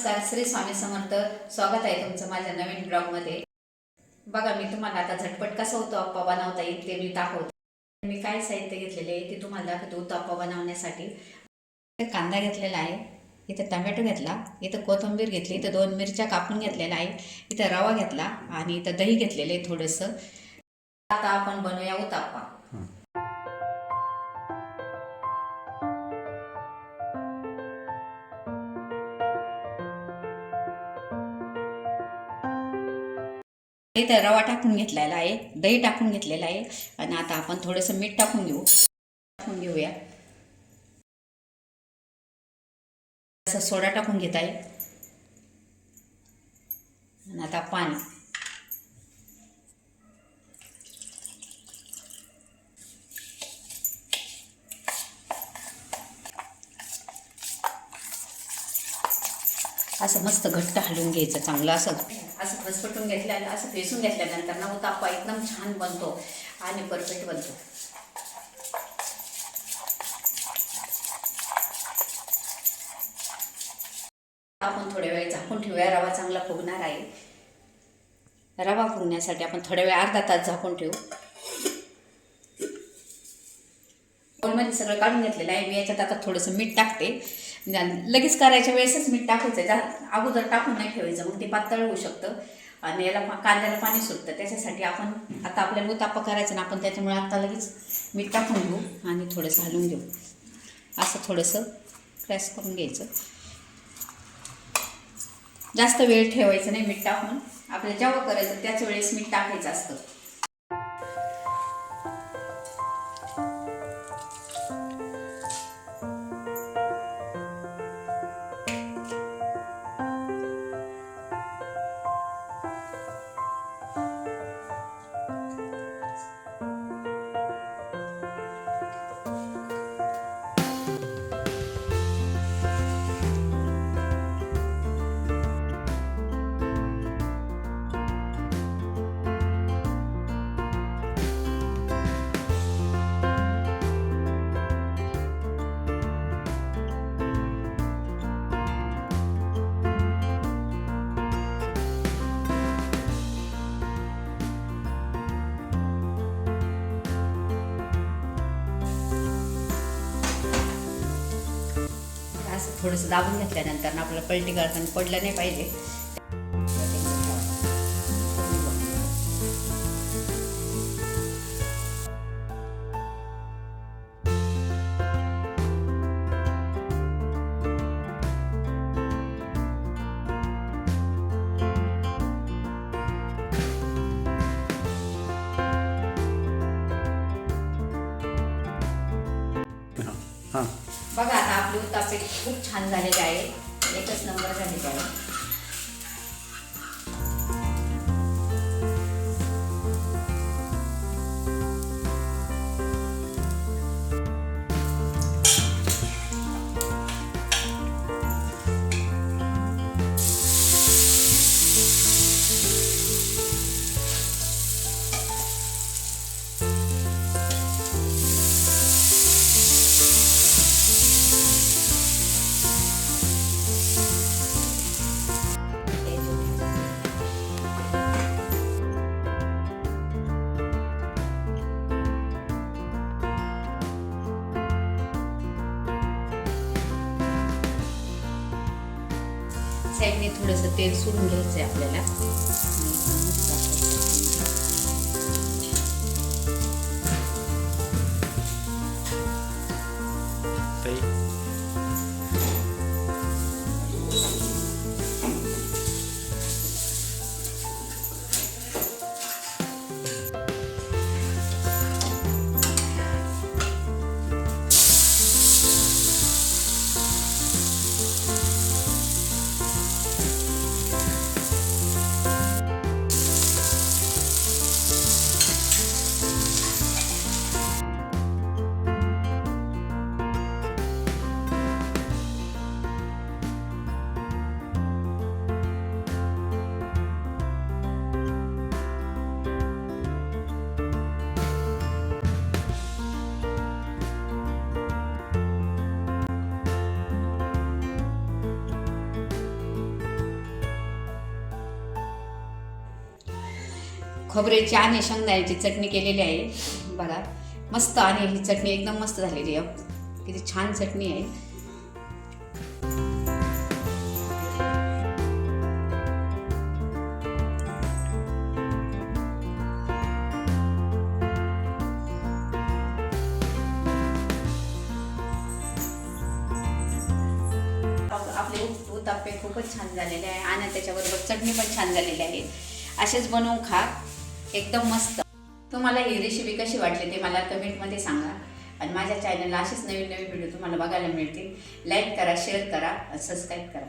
नमस्कार, श्री स्वामी समर्थ. स्वागत आहे तुमचं माझ्या नवीन ब्लॉगमध्ये. बघा, मी तुम्हाला आता झटपट कसा उत्तप्पा बनवता येईल ते मी दाखवते. मी काय साहित्य घेतलेले आहे ते तुम्हाला दाखवते. उत्तप्पा बनवण्यासाठी कांदा घेतलेला आहे, इथं टमॅटो घेतला, इथं कोथिंबीर घेतली, इथं 2 मिरच्या कापून घेतलेल्या आहे, इथं रवा घेतला आणि इथं दही घेतलेलं आहे थोडंसं. आता आपण बनवूया उत्तप्पा. इथं रवा टाकून घेतलेला आहे, दही टाकून घेतलेला आहे आणि आता आपण थोडंसं मीठ टाकून घेऊया. असं सोडा टाकून घेत आहे आणि आता पाणी. असं मस्त घट्ट हलवून घ्यायचं चांगलं. असं फसफटून घेतल्यानं, असं फेसून घेतल्यानंतर ना उत्तप्पा एकदम छान बनतो आणि परफेक्ट बनतो. आपण थोड्या वेळ झाकून ठेवूया. रवा चांगला फुगणार आहे. रवा फुगण्यासाठी आपण थोड्या वेळ अर्धा तास झाकून ठेवू. बोलमध्ये सगळं काढून घेतलेलं आहे. मी याच्यात आता थोडंसं मीठ टाकते. लगेच करायच्या वेळेसच मीठ टाकायचं, अगोदर टाकून नाही ठेवायचं, मग ते पातळ होऊ शकतं आणि याला कांद्याला पाणी सुटतं. त्याच्यासाठी आपण आता आपल्याला उत्तप्पा करायचं ना, आपण त्याच्यामुळे आता लगेच मीठ टाकून घेऊ आणि थोडंसं हलवून घेऊ. असं थोडंसं प्रेस करून घ्यायचं. जास्त वेळ ठेवायचं नाही मीठ टाकून. आपल्याला जेव्हा करायचं त्याच वेळेस मीठ टाकायचं असतं. असं थोडंसं दाबून घेतल्यानंतर ना आपल्याला पलटी करताना पडलं नाही पाहिजे. बघा, आता आपले उत्तप्पे खूप छान झालेले आहे. एकच नंबर झालेले आहे. साईडने थोडंसं तेल सोडून घ्यायचं आहे आपल्याला. खोबऱ्याची आणि शेंगदाण्याची चटणी केलेली आहे बघा मस्त. आणि ही चटणी एकदम मस्त झालेली आहे, किती छान चटणी आहे. आपले उत्तप्पे खूपच छान झालेले आहे आणि त्याच्याबरोबर चटणी पण छान झालेली आहे. असेच बनवून खा, एकदम मस्त. तुम्हाला ही रेसिपी कशी वाटली ते मला कमेंटमध्ये सांगा. आणि माझ्या चॅनलला असेच नवीन नवीन व्हिडिओ तुम्हाला बघायला मिळतील. लाईक करा, शेअर करा, सबस्क्राईब करा.